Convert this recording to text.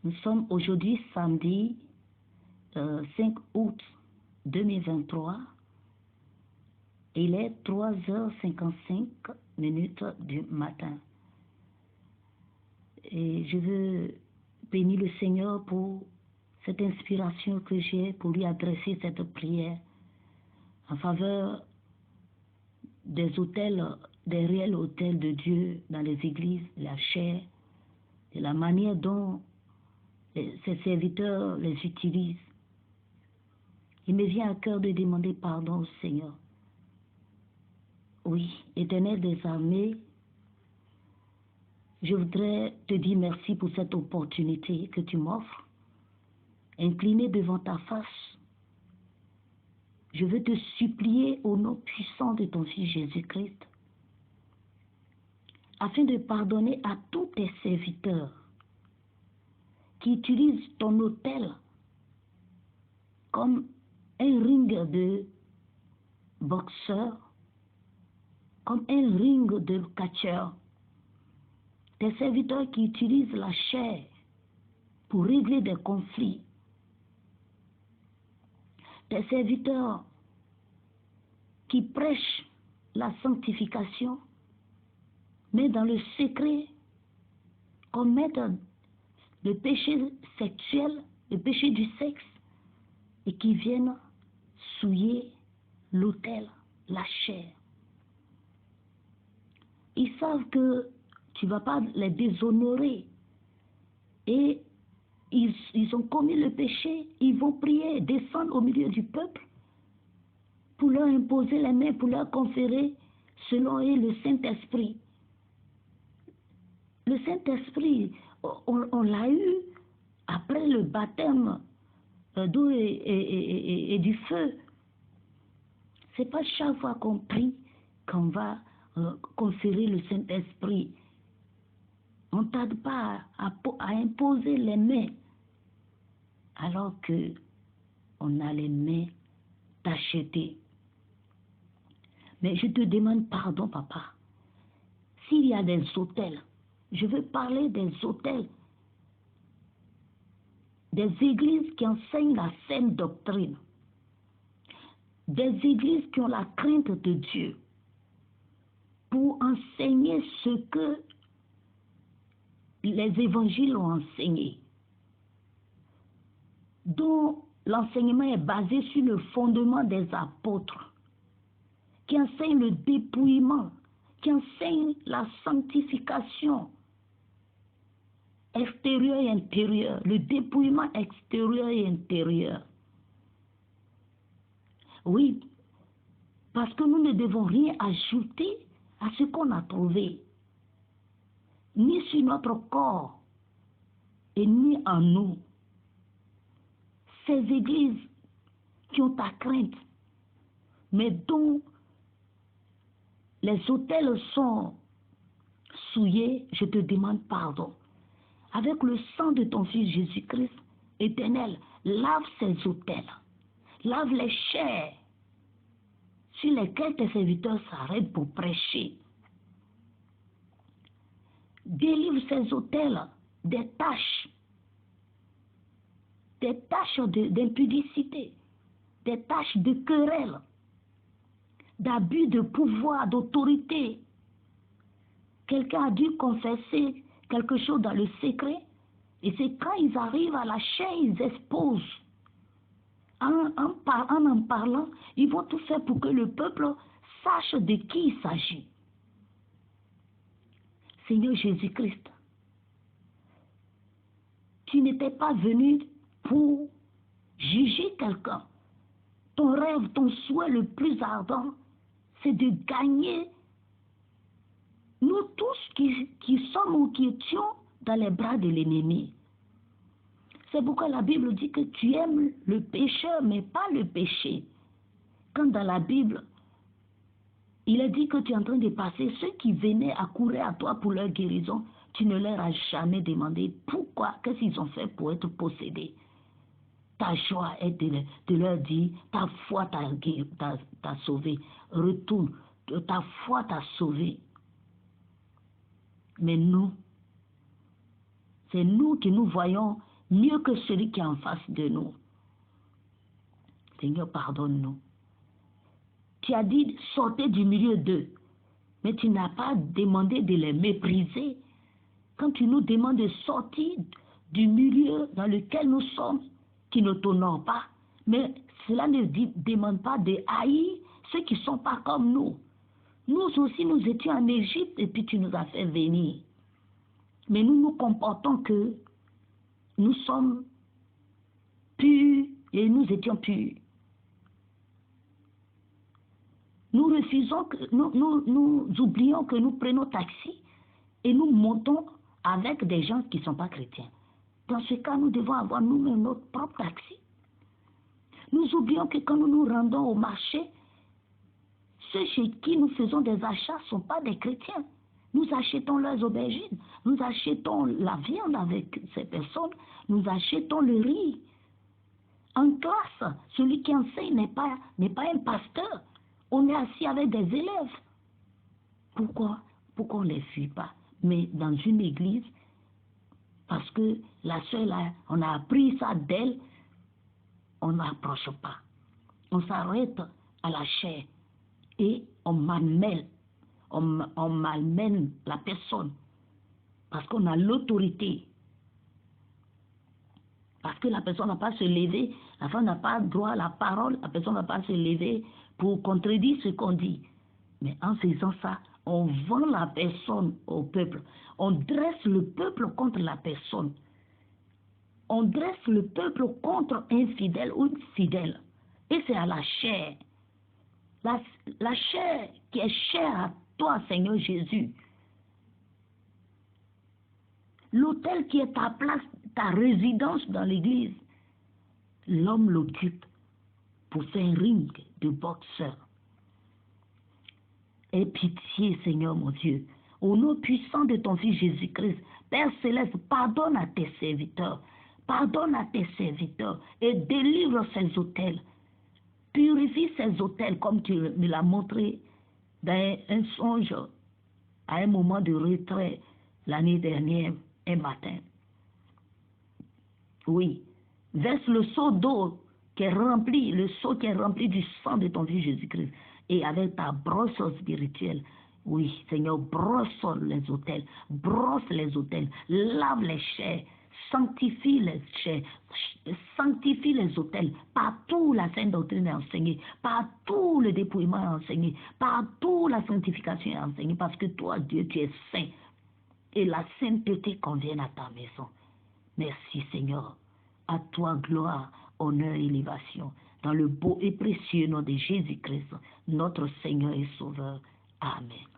Nous sommes aujourd'hui samedi 5 août 2023. Il est 3h55 du matin. Et je veux bénir le Seigneur pour cette inspiration que j'ai pour lui adresser cette prière en faveur des autels, des réels autels de Dieu dans les églises, la chair, de la manière dont ses serviteurs les utilisent. Il me vient à cœur de demander pardon au Seigneur. Oui, Éternel des armées, je voudrais te dire merci pour cette opportunité que tu m'offres. Incliné devant ta face, je veux te supplier au nom puissant de ton Fils Jésus-Christ, afin de pardonner à tous tes serviteurs qui utilisent ton autel comme un ring de boxeur, comme un ring de catcheur. Tes serviteurs qui utilisent la chair pour régler des conflits. Tes serviteurs qui prêchent la sanctification, mais dans le secret, commettent le péché sexuel, le péché du sexe, et qui viennent souiller l'autel, la chair. Ils savent que tu ne vas pas les déshonorer. Et ils ont commis le péché, ils vont prier, descendre au milieu du peuple pour leur imposer les mains, pour leur conférer, selon eux, le Saint-Esprit. Le Saint-Esprit, on l'a eu après le baptême d'eau et du feu. C'est pas chaque fois qu'on prie qu'on va conférer le Saint-Esprit. On ne tarde pas à imposer les mains, alors que on a les mains tachetées. Mais je te demande pardon, papa. S'il y a des autels, je veux parler des autels, des églises qui enseignent la saine doctrine, des églises qui ont la crainte de Dieu, pour enseigner ce que les évangiles ont enseigné, dont l'enseignement est basé sur le fondement des apôtres, qui enseignent le dépouillement, qui enseignent la sanctification extérieure et intérieure, le dépouillement extérieur et intérieur. Oui, parce que nous ne devons rien ajouter à ce qu'on a trouvé, ni sur notre corps et ni en nous. Ces églises qui ont ta crainte, mais dont les autels sont souillés, je te demande pardon. Avec le sang de ton Fils Jésus-Christ, Éternel, lave ces autels, lave les chairs sur lesquelles tes serviteurs s'arrêtent pour prêcher. Délivre ces autels des taches d'impudicité, des taches de querelle, d'abus de pouvoir, d'autorité. Quelqu'un a dû confesser quelque chose dans le secret, et c'est quand ils arrivent à la chair, ils exposent. En parlant, ils vont tout faire pour que le peuple sache de qui il s'agit. Seigneur Jésus-Christ, tu n'étais pas venu pour juger quelqu'un. Ton rêve, ton souhait le plus ardent, c'est de gagner nous tous qui sommes ou qui étions dans les bras de l'ennemi. C'est pourquoi la Bible dit que tu aimes le pécheur, mais pas le péché. Quand dans la Bible, il est dit que tu es en train de passer, ceux qui venaient accourir à toi pour leur guérison, tu ne leur as jamais demandé pourquoi, qu'est-ce qu'ils ont fait pour être possédés. Ta joie est de leur dire, ta foi t'a sauvé. Retourne, ta foi t'a sauvé. Mais nous, c'est nous qui nous voyons mieux que celui qui est en face de nous. Seigneur, pardonne-nous. Tu as dit, sortez du milieu d'eux, mais tu n'as pas demandé de les mépriser. Quand tu nous demandes de sortir du milieu dans lequel nous sommes, qui ne t'honorent pas, mais cela ne demande pas de haïr ceux qui ne sont pas comme nous. Nous aussi, nous étions en Égypte et puis tu nous as fait venir. Mais nous nous comportons que nous sommes purs et nous étions purs. Nous refusons, nous oublions que nous prenons taxi et nous montons avec des gens qui ne sont pas chrétiens. Dans ce cas, nous devons avoir nous-mêmes notre propre taxi. Nous oublions que quand nous nous rendons au marché, ceux chez qui nous faisons des achats ne sont pas des chrétiens. Nous achetons leurs aubergines, nous achetons la viande avec ces personnes, nous achetons le riz. En classe, celui qui enseigne n'est pas un pasteur. On est assis avec des élèves. Pourquoi on ne les fuit pas? Mais dans une église, parce que la sœur, là, on a appris ça d'elle, on n'approche pas. On s'arrête à la chair et on malmène la personne parce qu'on a l'autorité. Parce que la personne n'a pas à se lever, la femme n'a pas droit à la parole, la personne n'a pas à se lever pour contredire ce qu'on dit. Mais en faisant ça, on vend la personne au peuple. On dresse le peuple contre la personne. On dresse le peuple contre un fidèle ou une fidèle. Et c'est à la chair. La chair qui est chère à toi, Seigneur Jésus. L'autel qui est ta place, ta résidence dans l'église. L'homme l'occupe pour faire un ring de boxeur. Aie pitié, Seigneur mon Dieu. Au nom puissant de ton Fils Jésus-Christ, Père Céleste, pardonne à tes serviteurs. Pardonne à tes serviteurs et délivre ces autels. Purifie ces autels comme tu me l'as montré dans un songe à un moment de retrait l'année dernière, un matin. Oui, verse le seau d'eau qui est rempli, le seau qui est rempli du sang de ton Fils Jésus-Christ. Et avec ta brosse spirituelle, oui, Seigneur, brosse les autels, lave les chairs, sanctifie les chairs, sanctifie les autels. Partout la sainte doctrine est enseignée, partout le dépouillement est enseigné, partout la sanctification est enseignée, parce que toi, Dieu, tu es saint. Et la sainteté convient à ta maison. Merci, Seigneur. À toi, gloire, honneur et élévation. Dans le beau et précieux nom de Jésus-Christ, notre Seigneur et Sauveur. Amen.